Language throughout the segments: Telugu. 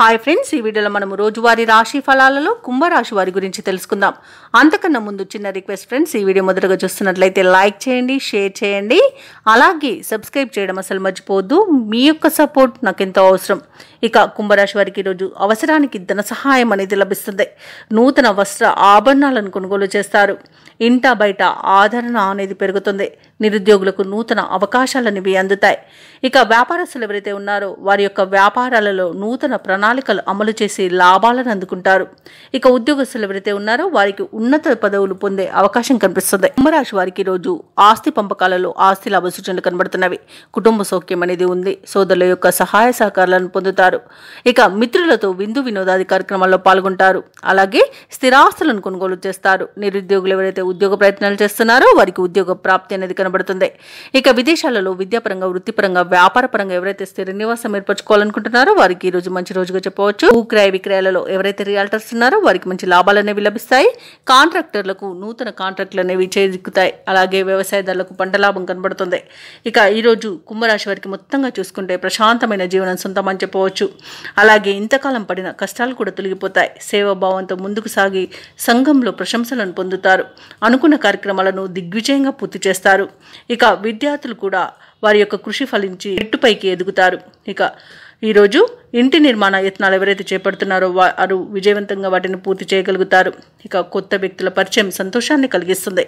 హాయ్ ఫ్రెండ్స్, ఈ వీడియోలో మనం రోజువారీ రాశి ఫలాలలో కుంభరాశి వారి గురించి తెలుసుకుందాం. అంతకన్నా ముందు చిన్న రిక్వెస్ట్ ఫ్రెండ్స్, ఈ వీడియో మొదటగా చూస్తున్నట్లయితే లైక్ చేయండి, షేర్ చేయండి, అలాగే సబ్స్క్రైబ్ చేయడం అసలు మర్చిపోవద్దు. మీ యొక్క సపోర్ట్ నాకు ఎంతో అవసరం. ఇక కుంభరాశి వారికి ఈరోజు అవసరానికి ధన సహాయం అనేది లభిస్తుంది. నూతన వస్త్ర ఆభరణాలను కొనుగోలు చేస్తారు. ఇంట బయట ఆదరణ అనేది పెరుగుతుంది. నిరుద్యోగులకు నూతన అవకాశాలనేవి అందుతాయి. ఇక వ్యాపారస్తులు ఎవరైతే ఉన్నారో వారి యొక్క వ్యాపారాలలో నూతన ప్రణాళికలు అమలు చేసి లాభాలను అందుకుంటారు. ఇక ఉద్యోగస్తులు ఎవరైతే ఉన్నారో వారికి ఉన్నత పదవులు పొందే అవకాశం కనిపిస్తుంది. కుంభరాశి వారికి ఈరోజు ఆస్తి పంపకాలలో ఆస్తి లాభ సూచనలు కనబడుతున్నవి. కుటుంబ సౌఖ్యం అనేది ఉంది. సోదరుల యొక్క సహాయ సహకారాలను పొందుతారు. ఇక మిత్రులతో విందు వినోదాది కార్యక్రమాల్లో పాల్గొంటారు. అలాగే స్థిరాస్తులను కొనుగోలు చేస్తారు. నిరుద్యోగులు ఎవరైతే ఉద్యోగ ప్రయత్నాలు చేస్తున్నారో వారికి ఉద్యోగ ప్రాప్తి అనేది కనబడుతుంది. ఇక విదేశాలలో విద్యాపరంగా, వృత్తిపరంగా, వ్యాపారపరంగా ఎవరైతే స్థిర నివాసం ఏర్పరచుకోవాలనుకుంటున్నారో వారికి ఈ రోజు మంచి రోజుగా చెప్పవచ్చు. భూక్రయ విక్రయాలలో ఎవరైతే రియాల్టర్స్ ఉన్నారో వారికి మంచి లాభాలు అనేవి లభిస్తాయి. కాంట్రాక్టర్లకు నూతన కాంట్రాక్టులు అనేవి చేజిక్కుతాయి. అలాగే వ్యవసాయదారులకు పంట లాభం కనబడుతుంది. ఇక ఈ రోజు కుంభరాశి వారికి మొత్తంగా చూసుకుంటే ప్రశాంతమైన జీవనం సొంతమని చెప్పవచ్చు. అలాగే ఇంతకాలం పడిన కష్టాలు కూడా తొలగిపోతాయి. సేవాభావంతో ముందుకు సాగి సంఘంలో ప్రశంసలను పొందుతారు. అనుకున్న కార్యక్రమాలను దిగ్విజయంగా పూర్తి చేస్తారు. ఇక విద్యార్థులు కూడా వారి యొక్క కృషి ఫలించి ఎట్టుపైకి ఎదుగుతారు. ఇక ఈరోజు ఇంటి నిర్మాణ యత్నాలు ఎవరైతే చేపడుతున్నారో వారు విజయవంతంగా వాటిని పూర్తి చేయగలుగుతారు. ఇక కొత్త వ్యక్తుల పరిచయం సంతోషాన్ని కలిగిస్తుంది.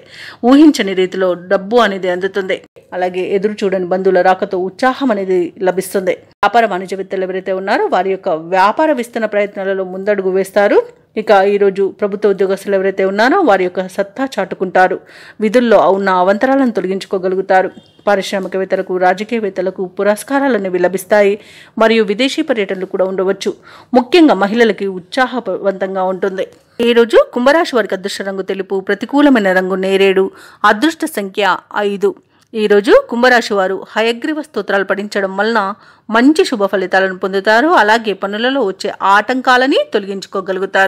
ఊహించని రీతిలో డబ్బు అనేది అందుతుంది. అలాగే ఎదురు చూడని బంధువుల రాకతో ఉత్సాహం అనేది లభిస్తుంది. వ్యాపార వాణిజ్యవేత్తలు ఎవరైతే ఉన్నారో వారి యొక్క వ్యాపార విస్తరణ ప్రయత్నాలలో ముందడుగు వేస్తారు. ఇక ఈరోజు ప్రభుత్వ ఉద్యోగస్తులు ఎవరైతే ఉన్నారో వారి యొక్క సత్తా చాటుకుంటారు. విధుల్లో ఉన్న అవంతరాలను తొలగించుకోగలుగుతారు. పారిశ్రామికవేత్తలకు, రాజకీయవేత్తలకు పురస్కారాలు అనేవి లభిస్తాయి. మరియు విదేశీ పర్యటనలు కూడా ఉండవచ్చు. ముఖ్యంగా మహిళలకి ఉత్సాహవంతంగా ఉంటుంది. ఈ రోజు కుంభరాశి వారికి అదృష్ట రంగు తెలుపు, ప్రతికూలమైన రంగు నేరేడు, అదృష్ట సంఖ్య 5. ఈరోజు కుంభరాశి వారు హయగ్రీవ స్తోత్రాలు పఠించడం వలన మంచి శుభ ఫలితాలను పొందుతారు. అలాగే పనులలో వచ్చే ఆటంకాలని తొలగించుకోగలుగుతారు.